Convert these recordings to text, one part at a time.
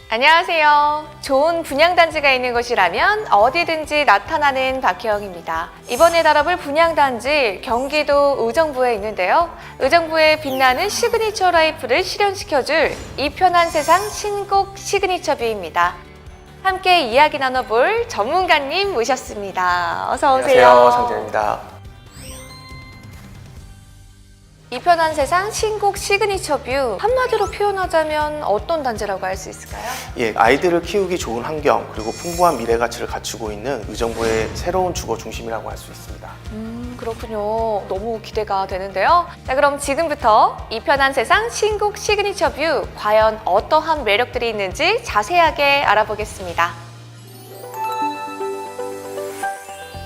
안녕하세요. 좋은 분양단지가 있는 곳이라면 어디든지 나타나는 박혜영입니다. 이번에 다뤄볼 분양단지 경기도 의정부에 있는데요. 의정부의 빛나는 시그니처 라이프를 실현시켜줄 이 편한 세상 신곡 시그니처 뷰입니다. 함께 이야기 나눠볼 전문가님 모셨습니다. 어서 오세요. 안녕하세요. 상재입니다. 이 편한 세상 신곡 시그니처 뷰, 한마디로 표현하자면 어떤 단지라고 할 수 있을까요? 아이들을 키우기 좋은 환경 그리고 풍부한 미래 가치를 갖추고 있는 의정부의 새로운 주거 중심이라고 할 수 있습니다. 그렇군요. 너무 기대가 되는데요. 자, 그럼 지금부터 이 편한 세상 신곡 시그니처 뷰, 과연 어떠한 매력들이 있는지 자세하게 알아보겠습니다.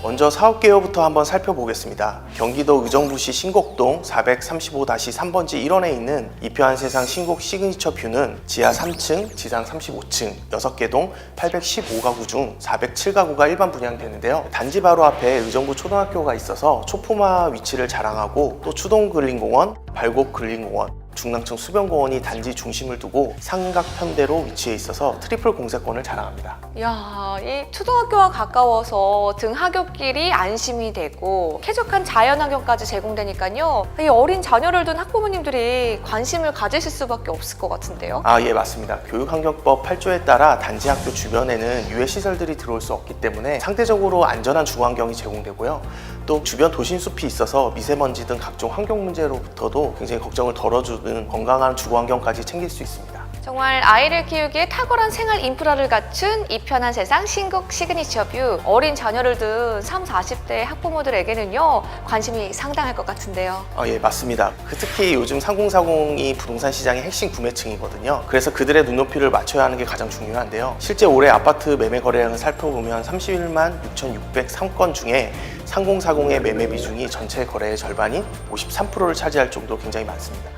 먼저 사업 개요부터 한번 살펴보겠습니다. 경기도 의정부시 신곡동 435-3번지 1원에 있는 이 편한 세상 신곡 시그니처 뷰는 지하 3층, 지상 35층, 6개 동 815가구 중 407가구가 일반 분양되는데요. 단지 바로 앞에 의정부 초등학교가 있어서 초품화 위치를 자랑하고 또 추동 근린공원, 발곡 근린공원, 중랑천 수변공원이 단지 중심을 두고 삼각 편대로 위치해 있어서 트리플 공세권을 자랑합니다. 이야, 이 초등학교와 가까워서 등하굣길이 안심이 되고 쾌적한 자연환경까지 제공되니까요. 이 어린 자녀를 둔 학부모님들이 관심을 가지실 수밖에 없을 것 같은데요. 예, 맞습니다. 교육환경법 8조에 따라 단지 학교 주변에는 유해시설들이 들어올 수 없기 때문에 상대적으로 안전한 주거환경이 제공되고요. 또 주변 도심숲이 있어서 미세먼지 등 각종 환경 문제로부터도 굉장히 걱정을 덜어주는 건강한 주거환경까지 챙길 수 있습니다. 정말 아이를 키우기에 탁월한 생활 인프라를 갖춘 이 편한 세상 신곡 시그니처 뷰, 어린 자녀를 둔 30, 40대 학부모들에게는요 관심이 상당할 것 같은데요. 예, 맞습니다. 특히 요즘 3040이 부동산 시장의 핵심 구매층이거든요. 그래서 그들의 눈높이를 맞춰야 하는 게 가장 중요한데요. 실제 올해 아파트 매매 거래량을 살펴보면 31만 6,603건 중에 3040의 매매 비중이 전체 거래의 절반인 53%를 차지할 정도로 굉장히 많습니다.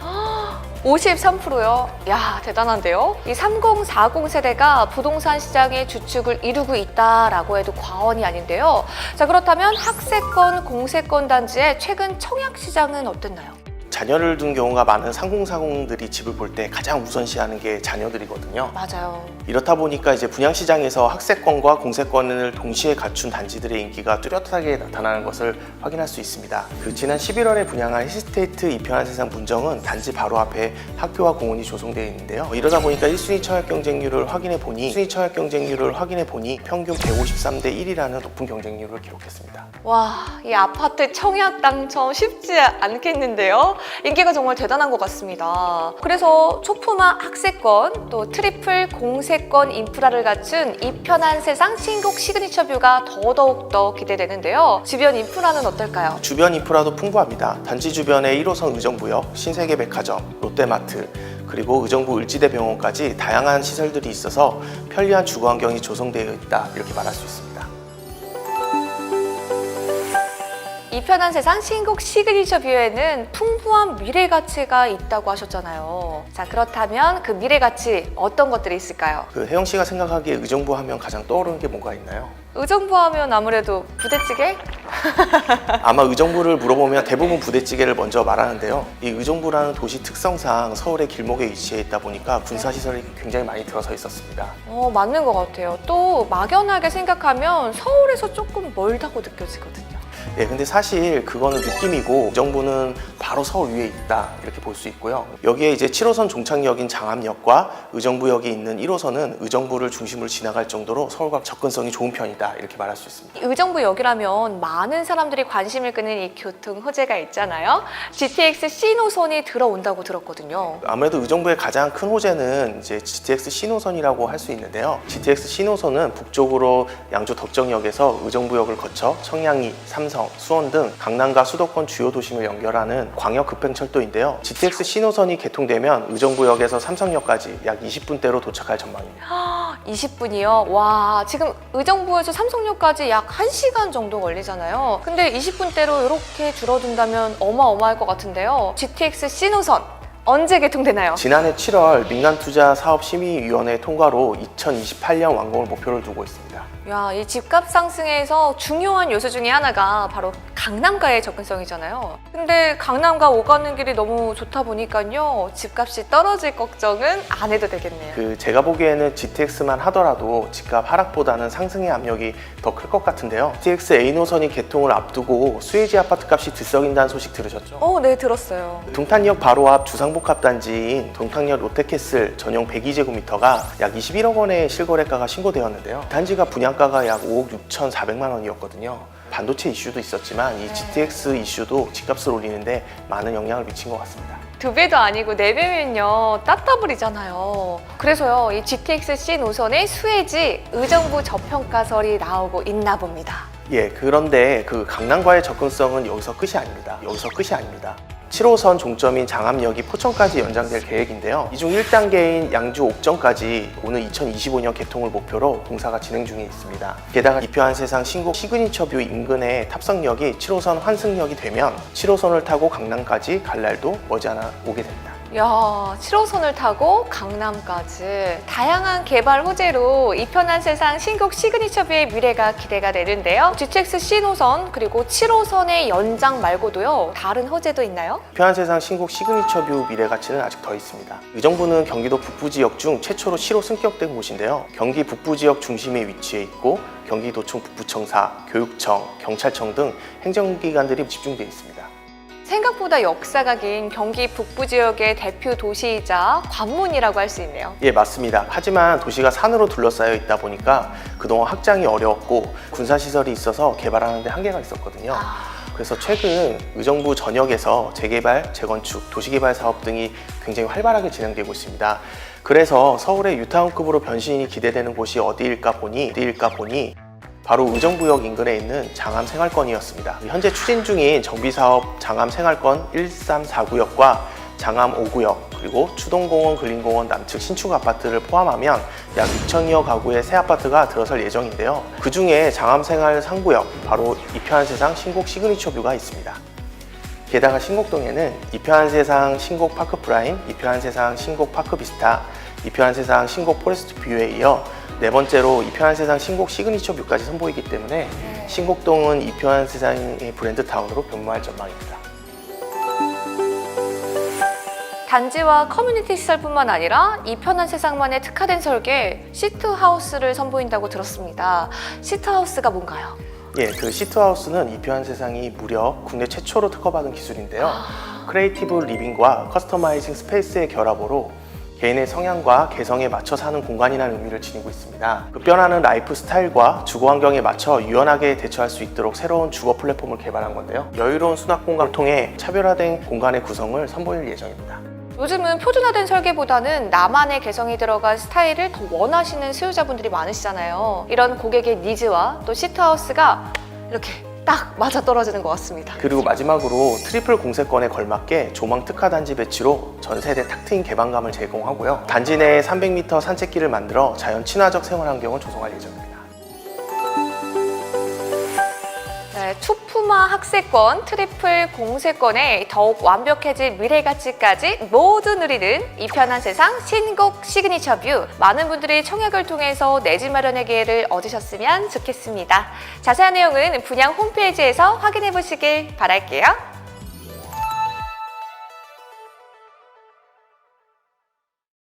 53%요? 야, 대단한데요? 이 3040 세대가 부동산 시장의 주축을 이루고 있다라고 해도 과언이 아닌데요. 자, 그렇다면 학세권, 공세권 단지의 최근 청약 시장은 어땠나요? 자녀를 둔 경우가 많은 3040들이 집을 볼 때 가장 우선시하는 게 자녀들이거든요. 맞아요. 이렇다 보니까 이제 분양시장에서 학세권과 공세권을 동시에 갖춘 단지들의 인기가 뚜렷하게 나타나는 것을 확인할 수 있습니다. 지난 11월에 분양한 힐스테이트 이 편한 세상 문정은 단지 바로 앞에 학교와 공원이 조성되어 있는데요. 이러다 보니까 1순위 청약 경쟁률을 확인해 보니 평균 153대 1이라는 높은 경쟁률을 기록했습니다. 와, 이 아파트 청약 당첨 쉽지 않겠는데요? 인기가 정말 대단한 것 같습니다. 그래서 초품화 학세권, 또 트리플 공세권 인프라를 갖춘 이 편한 세상 신곡 시그니처 뷰가 더더욱 기대되는데요. 주변 인프라는 어떨까요? 주변 인프라도 풍부합니다. 단지 주변에 1호선 의정부역, 신세계백화점, 롯데마트, 그리고 의정부 을지대병원까지 다양한 시설들이 있어서 편리한 주거환경이 조성되어 있다, 이렇게 말할 수 있습니다. 이 편한 세상 신곡 시그니처 뷰에는 풍부한 미래 가치가 있다고 하셨잖아요. 자, 그렇다면 그 미래 가치 어떤 것들이 있을까요? 혜영 씨가 생각하기에 의정부 하면 가장 떠오르는 게 뭐가 있나요? 의정부 하면 아무래도 부대찌개? 아마 의정부를 물어보면 대부분 부대찌개를 먼저 말하는데요. 이 의정부라는 도시 특성상 서울의 길목에 위치해 있다 보니까 군사시설이 굉장히 많이 들어서 있었습니다. 맞는 것 같아요. 또 막연하게 생각하면 서울에서 조금 멀다고 느껴지거든요. 근데 사실 그거는 느낌이고 의정부는 바로 서울 위에 있다, 이렇게 볼 수 있고요. 여기에 이제 7호선 종착역인 장암역과 의정부역이 있는 1호선은 의정부를 중심으로 지나갈 정도로 서울과 접근성이 좋은 편이다, 이렇게 말할 수 있습니다. 의정부역이라면 많은 사람들이 관심을 끄는 이 교통 호재가 있잖아요. GTX C노선이 들어온다고 들었거든요. 아무래도 의정부의 가장 큰 호재는 이제 GTX C노선이라고 할 수 있는데요. GTX C노선은 북쪽으로 양주 덕정역에서 의정부역을 거쳐 청량리, 삼성, 수원 등 강남과 수도권 주요 도심을 연결하는 광역 급행철도인데요. GTX C노선이 개통되면 의정부역에서 삼성역까지 약 20분대로 도착할 전망입니다. 20분이요? 와, 지금 의정부에서 삼성역까지 약 1시간 정도 걸리잖아요. 근데 20분대로 이렇게 줄어든다면 어마어마할 것 같은데요. GTX C노선 언제 개통되나요? 지난해 7월 민간투자사업심의위원회 통과로 2028년 완공을 목표로 두고 있습니다. 야, 이 집값 상승에서 중요한 요소 중에 하나가 바로 강남가의 접근성이잖아요. 근데 강남가 오가는 길이 너무 좋다 보니까요, 집값이 떨어질 걱정은 안 해도 되겠네요. 제가 보기에는 GTX만 하더라도 집값 하락보다는 상승의 압력이 더 클 것 같은데요. GTX A 노선이 개통을 앞두고 수혜지 아파트 값이 들썩인다는 소식 들으셨죠? 네, 들었어요. 동탄역 바로 앞 주상복합 단지인 동탄역 롯데캐슬 전용 102제곱미터가 약 21억 원의 실거래가가 신고되었는데요. 단지가 분양가가 약 5억 6,400만 원이었거든요. 반도체 이슈도 있었지만 이 GTX 이슈도 집값을 올리는데 많은 영향을 미친 것 같습니다. 2배도 아니고 4배면요 따따블이잖아요. 그래서요, 이 GTX-C 노선의 수혜지 의정부 저평가설이 나오고 있나 봅니다. 예, 그런데 그 강남과의 접근성은 여기서 끝이 아닙니다. 7호선 종점인 장암역이 포천까지 연장될 계획인데요. 이 중 1단계인 양주 옥정까지 오는 2025년 개통을 목표로 공사가 진행 중에 있습니다. 게다가 이표한 세상 신곡 시그니처 뷰 인근의 탑승역이 7호선 환승역이 되면 7호선을 타고 강남까지 갈 날도 머지않아 오게 됩니다. 야, 7호선을 타고 강남까지 다양한 개발 호재로 이 편한 세상 신곡 시그니처뷰의 미래가 기대가 되는데요. GTX-C 노선 그리고 7호선의 연장 말고도요, 다른 호재도 있나요? 이표한 세상 신곡 시그니처 뷰 미래 가치는 아직 더 있습니다. 의정부는 경기도 북부 지역 중 최초로 시로 승격된 곳인데요. 경기 북부 지역 중심에 위치해 있고 경기도청 북부청사, 교육청, 경찰청 등 행정기관들이 집중되어 있습니다. 생각보다 역사가 긴 경기 북부 지역의 대표 도시이자 관문이라고 할 수 있네요. 예, 맞습니다. 하지만 도시가 산으로 둘러싸여 있다 보니까 그동안 확장이 어려웠고 군사시설이 있어서 개발하는 데 한계가 있었거든요. 그래서 최근 의정부 전역에서 재개발, 재건축, 도시개발 사업 등이 굉장히 활발하게 진행되고 있습니다. 그래서 서울의 유타운급으로 변신이 기대되는 곳이 어디일까 보니 바로 의정부역 인근에 있는 장암생활권이었습니다. 현재 추진 중인 정비사업 장암생활권 1349역과 장암 5구역 그리고 추동공원, 근린공원 남측 신축 아파트를 포함하면 약 6천여 가구의 새 아파트가 들어설 예정인데요. 그 중에 장암생활 3구역, 바로 이표한 세상 신곡 시그니처 뷰가 있습니다. 게다가 신곡동에는 이표한 세상 신곡 파크 프라임, 이표한 세상 신곡 파크 비스타, 이표한 세상 신곡 포레스트 뷰에 이어 네 번째로 이표한 세상 신곡 시그니처 뷰까지 선보이기 때문에 신곡동은 이표한 세상의 브랜드 타운으로 변모할 전망입니다. 단지와 커뮤니티 시설뿐만 아니라 이 편한 세상만의 특화된 설계 시트하우스를 선보인다고 들었습니다. 시트하우스가 뭔가요? 예, 그 시트하우스는 이표한 세상이 무려 국내 최초로 특허받은 기술인데요. 크리에이티브 리빙과 커스터마이징 스페이스의 결합으로 개인의 성향과 개성에 맞춰 사는 공간이라는 의미를 지니고 있습니다. 변하는 라이프 스타일과 주거 환경에 맞춰 유연하게 대처할 수 있도록 새로운 주거 플랫폼을 개발한 건데요. 여유로운 수납 공간을 통해 차별화된 공간의 구성을 선보일 예정입니다. 요즘은 표준화된 설계보다는 나만의 개성이 들어간 스타일을 더 원하시는 수요자분들이 많으시잖아요. 이런 고객의 니즈와 또 시트하우스가 이렇게 딱 맞아떨어지는 것 같습니다. 그리고 마지막으로 트리플 공세권에 걸맞게 조망 특화 단지 배치로 전 세대 탁 트인 개방감을 제공하고요. 단지 내에 300m 산책길을 만들어 자연 친화적 생활 환경을 조성할 예정입니다. 네, 투푸마 학세권, 트리플 공세권에 더욱 완벽해질 미래 가치까지 모두 누리는 이 편한 세상 신곡 시그니처 뷰. 많은 분들이 청약을 통해서 내 집 마련의 기회를 얻으셨으면 좋겠습니다. 자세한 내용은 분양 홈페이지에서 확인해 보시길 바랄게요.